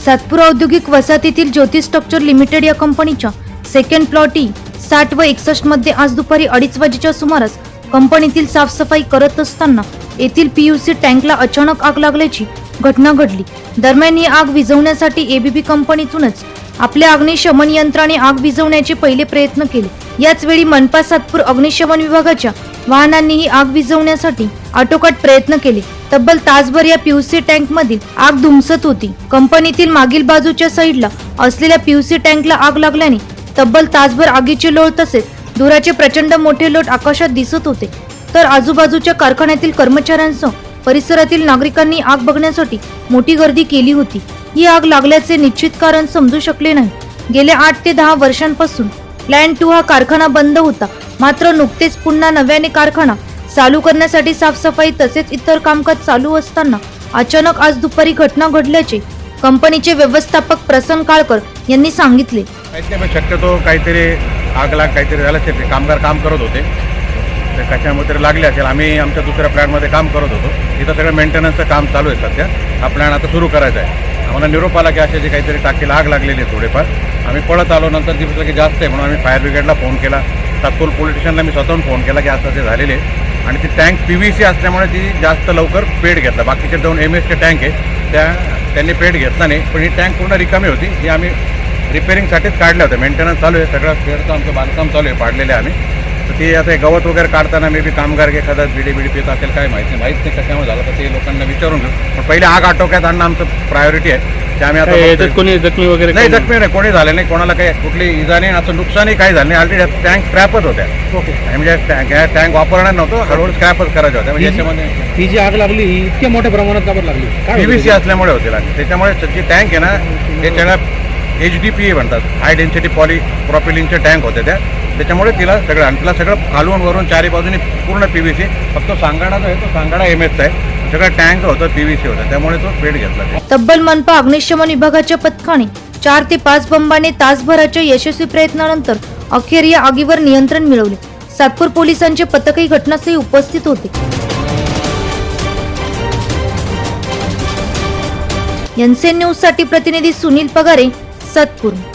सातपूर औद्योगिक वसाहतीतील ज्योती structure limited या कंपनीच्या सेकंड प्लॉट E60 व 61 मध्ये आज दुपारी 2:30 वाजेच्या सुमारास कंपनीतील साफसफाई करत असताना येथील PUC टँकला अचानक आग लागल्याची घटना घडली। दरम्यान ही आग विझवण्यासाठी ABB कंपनीतूनच आपल्या अग्निशमन यंत्राने आग विझवण्याचे पहिले प्रयत्न केले। याच वेळी मनपा सातपूर अग्निशमन विभागाच्या वाहनांनीही आग विझवण्यासाठी आटोकाट प्रयत्न केले। तब्बल तासभर या PUC टँक मधील आग धुमसत होती। कंपनीतील मागील बाजूच्या साईडला असलेल्या PUC टँकला आग लागल्याने तब्बल तासभर आगीचे लोळ तसेच धुराचे प्रचंड मोठे लोट आकाशात दिसत होते। तर आजूबाजूच्या कारखान्यातील कर्मचाऱ्यांसह परिसरातील नागरिकांनी आग बघण्यासाठी मोठी गर्दी केली होती। ही आग लागल्याचे निश्चित कारण समजू शकले नाही। गेल्या 8 ते 10 वर्षांपासून प्लॅन 2 हा कारखाना बंद होता, मात्र नुकतेच पुन्हा नव्याने कारखाना चालू करण्यासाठी साफसफाई तसेच इतर कामकाज चालू असताना अचानक आज दुपारी घटना घडल्याचे कंपनीचे व्यवस्थापक प्रसन्न काळकर यांनी सांगितले। शक्यतो काहीतरी आग लाग काहीतरी झालं असेल, ते कामगार काम करत होते, ते कशामुळे लागले असेल। आम्ही आमच्या दुसऱ्या प्लॅनमध्ये काम करत होतो, इथं सगळं मेंटेनन्सचं काम चालू आहे सध्या। हा प्लॅन आता सुरू करायचा आहे। आम्हाला निरोप आला की असे काहीतरी टाकीला आग लागलेली आहे थोडेफार। आम्ही पळत आलो, नंतर दिवसाला की जास्त आहे म्हणून आम्ही फायर ब्रिगेडला फोन केला, सातपूर पोलीस स्टेशनला मी स्वतःहून फोन केला की असं ते झालेले आणि ती टँक PVC असल्यामुळे ती जास्त लवकर पेट घेतला। बाकीचे 2 MS चे टँक आहे त्यांनी पेट घेतला नाही, पण ही टँक पूर्ण रिकामी होती। ही आम्ही रिपेअरिंगसाठीच काढल्या होत्या, मेंटेनन्स चालू आहे, सगळं फेअरचं आमचं बांधकाम चालू आहे, पाडलेले आम्ही। तर ती आता गवत वगैरे काढताना मे बी कामगार एखादा बिडी पित असेल, काय माहिती नाही कशामुळे झालं, तर ते लोकांना विचारून घेऊ। पण पहिले आग आटोक्यात आणणं आमचं प्रायोरिटी आहे। ते आम्ही आता कोणी जखमी वगैरे नाही, जखमी नाही, कोणी झाले नाही, कोणाला काही कुठली इजा नाही, असं नुकसानही काही झालं नाही। ऑलरेडी टँक स्क्रॅपच होत्या। ओके, म्हणजे टँक वापरणार नव्हतं, हळूहळू स्क्रॅपच करायच्या होत्या। म्हणजे याच्यामध्ये ही जी आग लागली ही इतक्या मोठ्या प्रमाणात का लागली? PVC असल्यामुळे होते लागली। त्याच्यामुळे जी टँक आहे ना, त्याच्याला HDPE म्हणतात, हाय डेन्सिटी पॉलीप्रॉपिलिनचे टँक होते त्याच्यामुळे तिला सगळं खालून वरून चारी बाजूने पूर्ण PVC, फक्त सांगाडा जो आहे तो सांगाडा MS आहे, सगळं टँक होतं PVC होतं, त्यामुळे तो पेट घेतला। तब्बल मनपा अग्निशमन विभागाच्या पथकाने 4 ते 5 बंबाने तासभराच्या यशस्वी प्रयत्नानंतर अखेर या आगीवर नियंत्रण मिळवले। सातपूर पोलिसांचे पथकही घटनास्थळी उपस्थित होते। एनसीएन न्यूज साठी प्रतिनिधी सुनील पगारे, सातपूर।